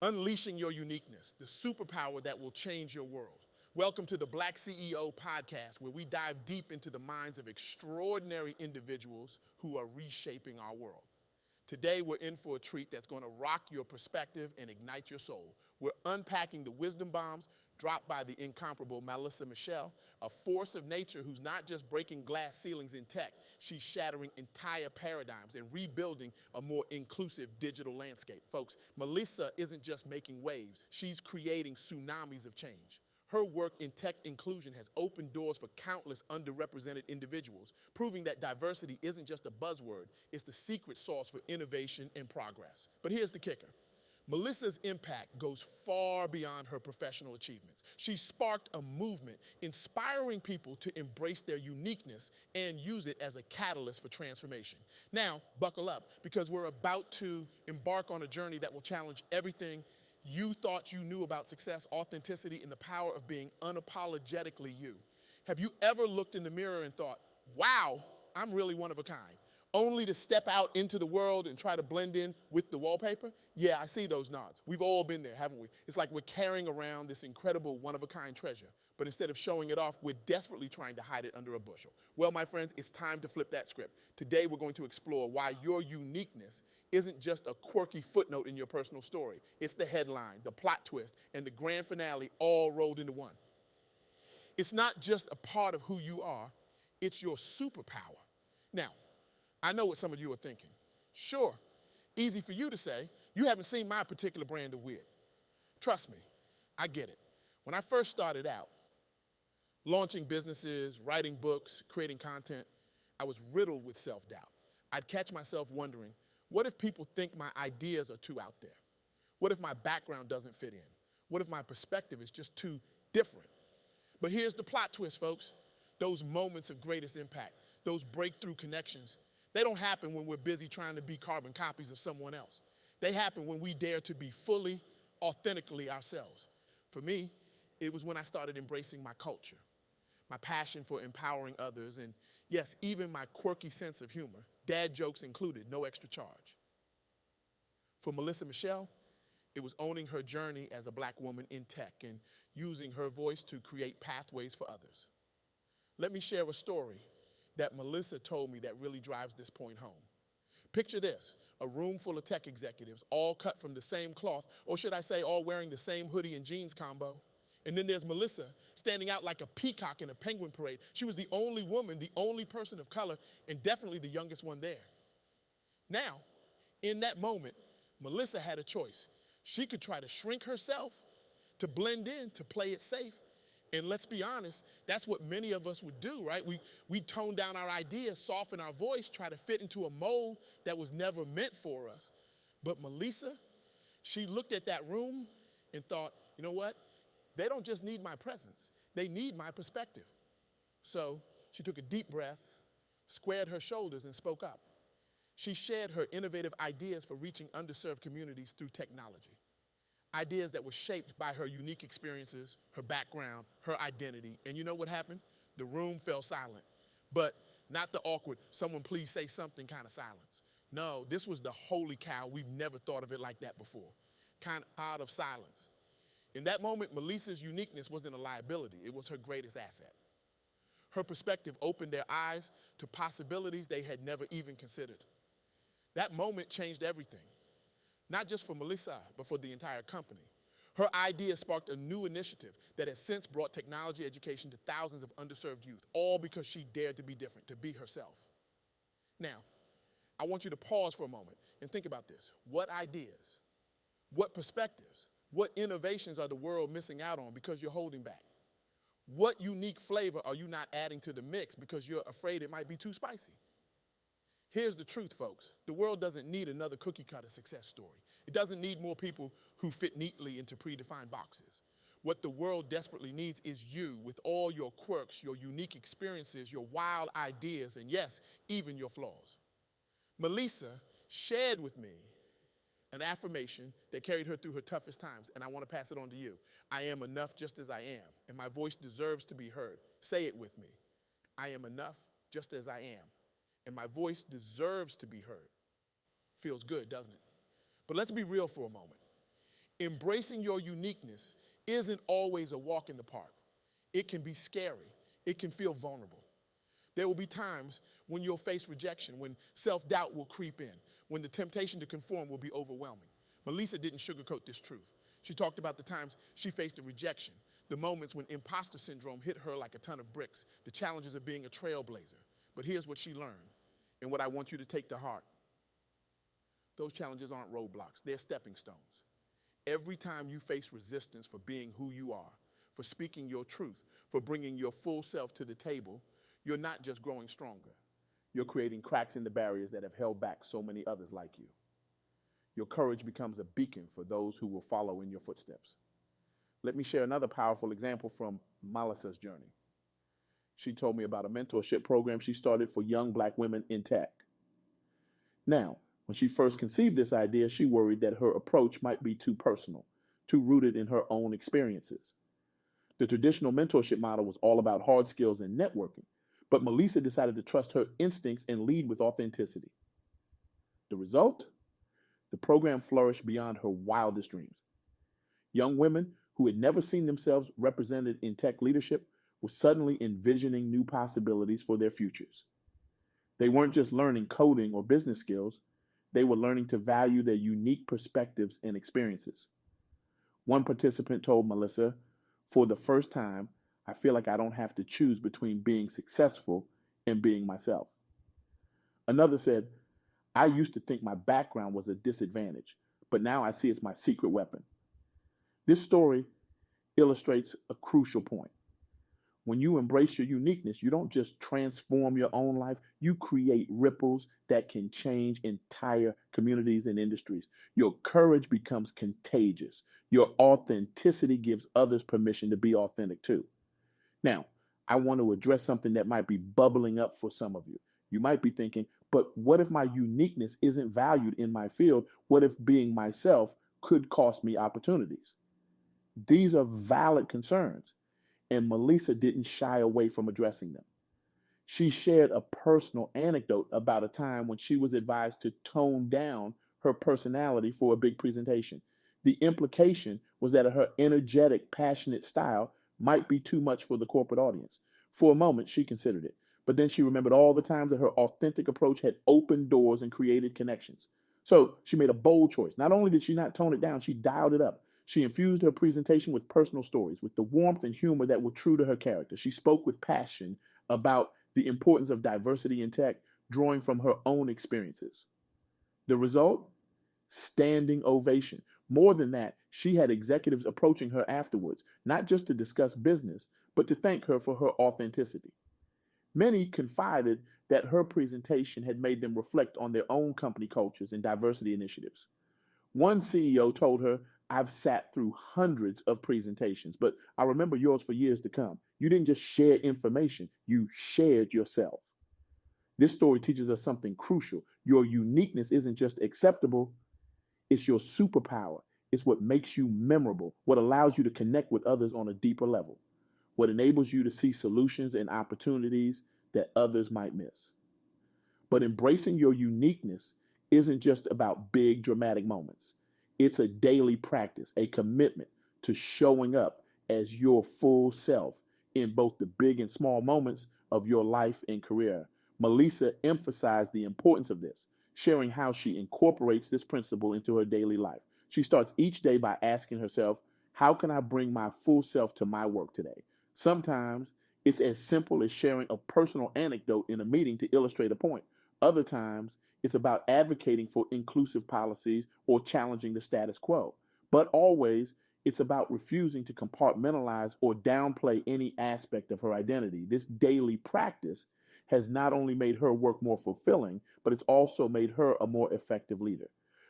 Unleashing your uniqueness, the superpower that will change your world. Welcome to the BlackCEO Podcast, where we dive deep into the minds of extraordinary individuals who are reshaping our world. Today, we're in for a treat that's going to rock your perspective and ignite your soul. We're unpacking the wisdom bombs dropped by the incomparable Malisa Michelle, a force of nature who's not just breaking glass ceilings in tech, she's shattering entire paradigms and rebuilding a more inclusive digital landscape. Folks, Malisa isn't just making waves, she's creating tsunamis of change. Her work in tech inclusion has opened doors for countless underrepresented individuals, proving that diversity isn't just a buzzword, it's the secret sauce for innovation and progress. But here's the kicker. Malisa's impact goes far beyond her professional achievements. She sparked a movement inspiring people to embrace their uniqueness and use it as a catalyst for transformation. Now, buckle up, because we're about to embark on a journey that will challenge everything you thought you knew about success, authenticity, and the power of being unapologetically you. Have you ever looked in the mirror and thought, wow, I'm really one of a kind, only to step out into the world and try to blend in with the wallpaper? Yeah, I see those nods. We've all been there, haven't we? It's like we're carrying around this incredible one-of-a-kind treasure, but instead of showing it off, we're desperately trying to hide it under a bushel. Well, my friends, it's time to flip that script. Today, we're going to explore why your uniqueness isn't just a quirky footnote in your personal story. It's the headline, the plot twist, and the grand finale all rolled into one. It's not just a part of who you are, it's your superpower. Now, I know what some of you are thinking. Sure, easy for you to say, you haven't seen my particular brand of wit. Trust me, I get it. When I first started out, launching businesses, writing books, creating content, I was riddled with self-doubt. I'd catch myself wondering, what if people think my ideas are too out there? What if my background doesn't fit in? What if my perspective is just too different? But here's the plot twist, folks. Those moments of greatest impact, those breakthrough connections, they don't happen when we're busy trying to be carbon copies of someone else. They happen when we dare to be fully, authentically ourselves. For me, it was when I started embracing my culture, my passion for empowering others, and yes, even my quirky sense of humor, dad jokes included, no extra charge. For Malisa Michelle, it was owning her journey as a black woman in tech and using her voice to create pathways for others. Let me share a story that Malisa told me that really drives this point home. Picture this, a room full of tech executives, all cut from the same cloth, or should I say all wearing the same hoodie and jeans combo. And then there's Malisa standing out like a peacock in a penguin parade. She was the only woman, the only person of color, and definitely the youngest one there. Now, in that moment, Malisa had a choice. She could try to shrink herself, to blend in, to play it safe. And let's be honest, that's what many of us would do, right? We tone down our ideas, soften our voice, try to fit into a mold that was never meant for us. But Malisa, she looked at that room and thought, you know what? They don't just need my presence, they need my perspective. So she took a deep breath, squared her shoulders, and spoke up. She shared her innovative ideas for reaching underserved communities through technology. Ideas that were shaped by her unique experiences, her background, her identity. And you know what happened? The room fell silent. But not the awkward, someone please say something kind of silence. No, this was the holy cow, we've never thought of it like that before. Kind of silence. In that moment, Malisa's uniqueness wasn't a liability, it was her greatest asset. Her perspective opened their eyes to possibilities they had never even considered. That moment changed everything. Not just for Malisa, but for the entire company. Her idea sparked a new initiative that has since brought technology education to thousands of underserved youth, all because she dared to be different, to be herself. Now, I want you to pause for a moment and think about this. What ideas, what perspectives, what innovations are the world missing out on because you're holding back? What unique flavor are you not adding to the mix because you're afraid it might be too spicy? Here's the truth, folks. The world doesn't need another cookie-cutter success story. It doesn't need more people who fit neatly into predefined boxes. What the world desperately needs is you with all your quirks, your unique experiences, your wild ideas, and yes, even your flaws. Malisa shared with me an affirmation that carried her through her toughest times, and I want to pass it on to you. I am enough just as I am, and my voice deserves to be heard. Say it with me. I am enough just as I am, and my voice deserves to be heard. Feels good, doesn't it? But let's be real for a moment. Embracing your uniqueness isn't always a walk in the park. It can be scary. It can feel vulnerable. There will be times when you'll face rejection, when self-doubt will creep in, when the temptation to conform will be overwhelming. Malisa didn't sugarcoat this truth. She talked about the times she faced the rejection, the moments when imposter syndrome hit her like a ton of bricks, the challenges of being a trailblazer. But here's what she learned, and what I want you to take to heart. Those challenges aren't roadblocks, they're stepping stones. Every time you face resistance for being who you are, for speaking your truth, for bringing your full self to the table, you're not just growing stronger. You're creating cracks in the barriers that have held back so many others like you. Your courage becomes a beacon for those who will follow in your footsteps. Let me share another powerful example from Malisa's journey. She told me about a mentorship program she started for young Black women in tech. Now, when she first conceived this idea, she worried that her approach might be too personal, too rooted in her own experiences. The traditional mentorship model was all about hard skills and networking, but Malisa decided to trust her instincts and lead with authenticity. The result? The program flourished beyond her wildest dreams. Young women who had never seen themselves represented in tech leadership were suddenly envisioning new possibilities for their futures. They weren't just learning coding or business skills, they were learning to value their unique perspectives and experiences. One participant told Malisa, "For the first time, I feel like I don't have to choose between being successful and being myself." Another said, "I used to think my background was a disadvantage, but now I see it's my secret weapon." This story illustrates a crucial point. When you embrace your uniqueness, you don't just transform your own life, you create ripples that can change entire communities and industries. Your courage becomes contagious. Your authenticity gives others permission to be authentic too. Now, I want to address something that might be bubbling up for some of you. You might be thinking, but what if my uniqueness isn't valued in my field? What if being myself could cost me opportunities? These are valid concerns, and Malisa didn't shy away from addressing them. She shared a personal anecdote about a time when she was advised to tone down her personality for a big presentation. The implication was that her energetic, passionate style might be too much for the corporate audience. For a moment, she considered it, but then she remembered all the times that her authentic approach had opened doors and created connections. So she made a bold choice. Not only did she not tone it down, she dialed it up. She infused her presentation with personal stories, with the warmth and humor that were true to her character. She spoke with passion about the importance of diversity in tech, drawing from her own experiences. The result? Standing ovation. More than that, she had executives approaching her afterwards, not just to discuss business, but to thank her for her authenticity. Many confided that her presentation had made them reflect on their own company cultures and diversity initiatives. One CEO told her, "I've sat through hundreds of presentations, but I remember yours for years to come. You didn't just share information, you shared yourself." This story teaches us something crucial. Your uniqueness isn't just acceptable, it's your superpower. It's what makes you memorable, what allows you to connect with others on a deeper level, what enables you to see solutions and opportunities that others might miss. But embracing your uniqueness isn't just about big dramatic moments. It's a daily practice, a commitment to showing up as your full self in both the big and small moments of your life and career. Malisa emphasized the importance of this, sharing how she incorporates this principle into her daily life. She starts each day by asking herself, how can I bring my full self to my work today? Sometimes it's as simple as sharing a personal anecdote in a meeting to illustrate a point. Other times, it's about advocating for inclusive policies or challenging the status quo. But always, it's about refusing to compartmentalize or downplay any aspect of her identity. This daily practice has not only made her work more fulfilling, but it's also made her a more effective leader.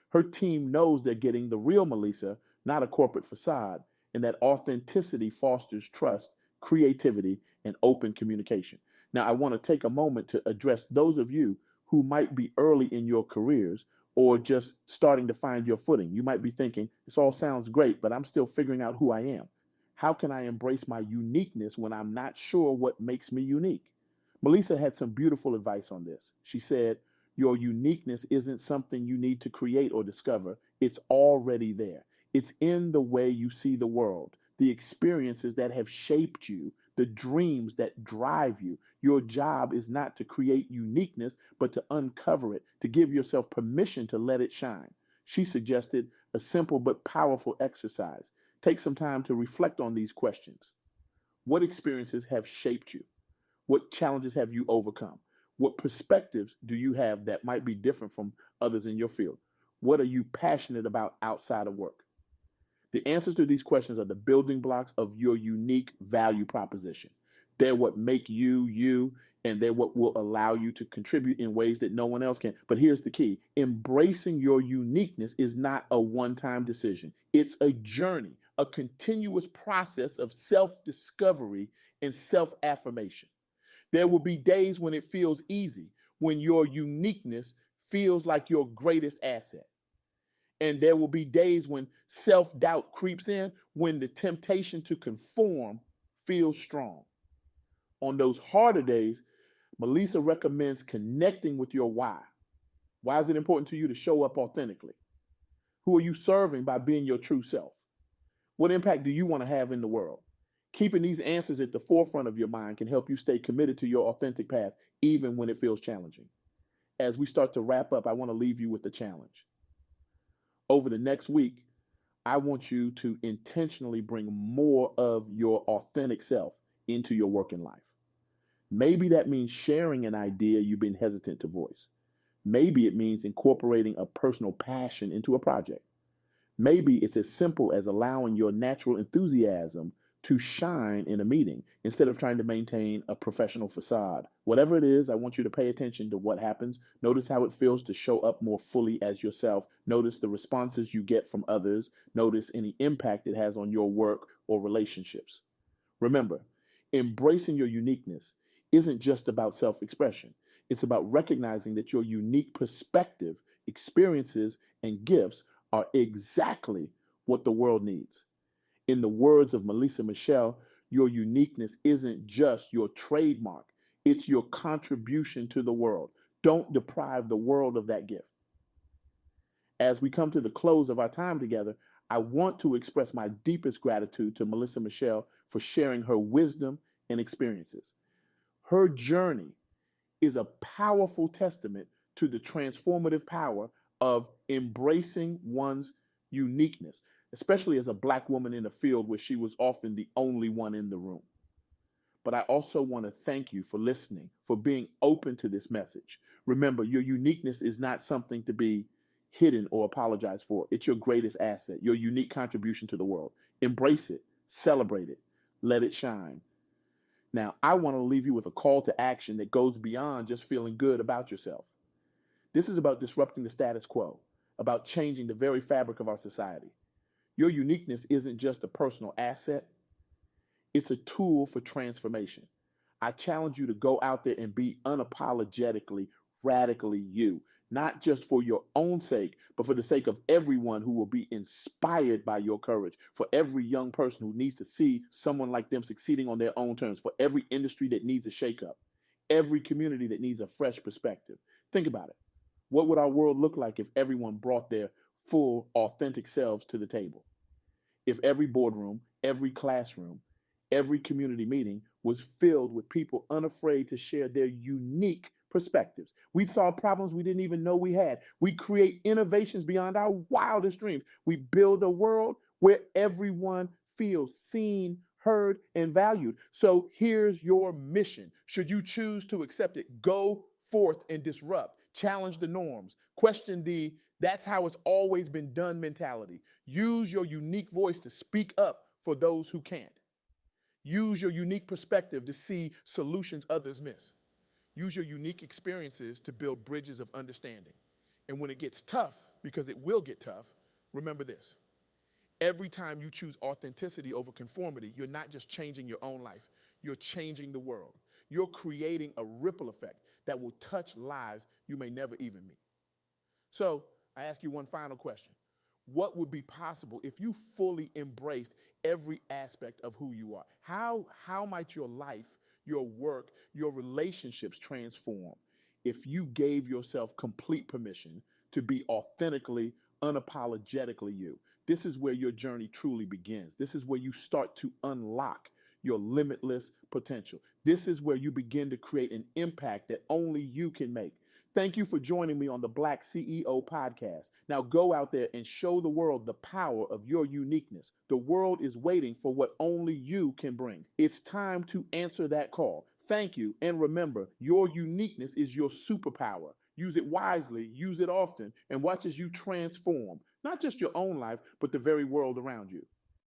Her team knows they're getting the real Malisa, not a corporate facade, and that authenticity fosters trust, creativity, and open communication. Now, I want to take a moment to address those of you who might be early in your careers or just starting to find your footing. You might be thinking, this all sounds great, but I'm still figuring out who I am. How can I embrace my uniqueness when I'm not sure what makes me unique? Malisa had some beautiful advice on this. She said, your uniqueness isn't something you need to create or discover. It's already there. It's in the way you see the world, the experiences that have shaped you, the dreams that drive you. Your job is not to create uniqueness, but to uncover it, to give yourself permission to let it shine. She suggested a simple but powerful exercise. Take some time to reflect on these questions. What experiences have shaped you? What challenges have you overcome? What perspectives do you have that might be different from others in your field? What are you passionate about outside of work? The answers to these questions are the building blocks of your unique value proposition. They're what make you you, and they're what will allow you to contribute in ways that no one else can. But here's the key: embracing your uniqueness is not a one time decision, it's a journey, a continuous process of self discovery and self affirmation. There will be days when it feels easy, when your uniqueness feels like your greatest asset. And there will be days when self doubt creeps in, when the temptation to conform feels strong. On those harder days, Malisa recommends connecting with your why. Why is it important to you to show up authentically? Who are you serving by being your true self? What impact do you want to have in the world? Keeping these answers at the forefront of your mind can help you stay committed to your authentic path, even when it feels challenging. As we start to wrap up, I want to leave you with a challenge. Over the next week, I want you to intentionally bring more of your authentic self into your working life. Maybe that means sharing an idea you've been hesitant to voice. Maybe it means incorporating a personal passion into a project. Maybe it's as simple as allowing your natural enthusiasm to shine in a meeting instead of trying to maintain a professional facade. Whatever it is, I want you to pay attention to what happens. Notice how it feels to show up more fully as yourself. Notice the responses you get from others. Notice any impact it has on your work or relationships. Remember, embracing your uniqueness isn't just about self expression, it's about recognizing that your unique perspective, experiences, and gifts are exactly what the world needs. In the words of Malisa Michelle, your uniqueness isn't just your trademark, it's your contribution to the world. Don't deprive the world of that gift. As we come to the close of our time together, I want to express my deepest gratitude to Malisa Michelle for sharing her wisdom and experiences. Her journey is a powerful testament to the transformative power of embracing one's uniqueness, especially as a Black woman in a field where she was often the only one in the room. But I also want to thank you for listening, for being open to this message. Remember, your uniqueness is not something to be hidden or apologized for. It's your greatest asset, your unique contribution to the world. Embrace it, celebrate it, let it shine. Now, I want to leave you with a call to action that goes beyond just feeling good about yourself. This is about disrupting the status quo, about changing the very fabric of our society. Your uniqueness isn't just a personal asset, it's a tool for transformation. I challenge you to go out there and be unapologetically, radically you, not just for your own sake, but for the sake of everyone who will be inspired by your courage, for every young person who needs to see someone like them succeeding on their own terms, for every industry that needs a shakeup, every community that needs a fresh perspective. Think about it. What would our world look like if everyone brought their full, authentic selves to the table? If every boardroom, every classroom, every community meeting was filled with people unafraid to share their unique perspectives. We'd solve problems we didn't even know we had. We create innovations beyond our wildest dreams. We build a world where everyone feels seen, heard, and valued. So here's your mission. Should you choose to accept it, go forth and disrupt, challenge the norms, question the that's how it's always been done mentality. Use your unique voice to speak up for those who can't. Use your unique perspective to see solutions others miss. Use your unique experiences to build bridges of understanding. And when it gets tough, because it will get tough, remember this. Every time you choose authenticity over conformity, you're not just changing your own life, you're changing the world. You're creating a ripple effect that will touch lives you may never even meet. So I ask you one final question. What would be possible if you fully embraced every aspect of who you are? How might your life, your work, your relationships transform if you gave yourself complete permission to be authentically, unapologetically you? this is where your journey truly begins. This is where you start to unlock your limitless potential. This is where you begin to create an impact that only you can make. Thank you for joining me on the Black CEO Podcast. Now go out there and show the world the power of your uniqueness. The world is waiting for what only you can bring. It's time to answer that call. Thank you. And remember, your uniqueness is your superpower. Use it wisely, use it often, and watch as you transform not just your own life, but the very world around you.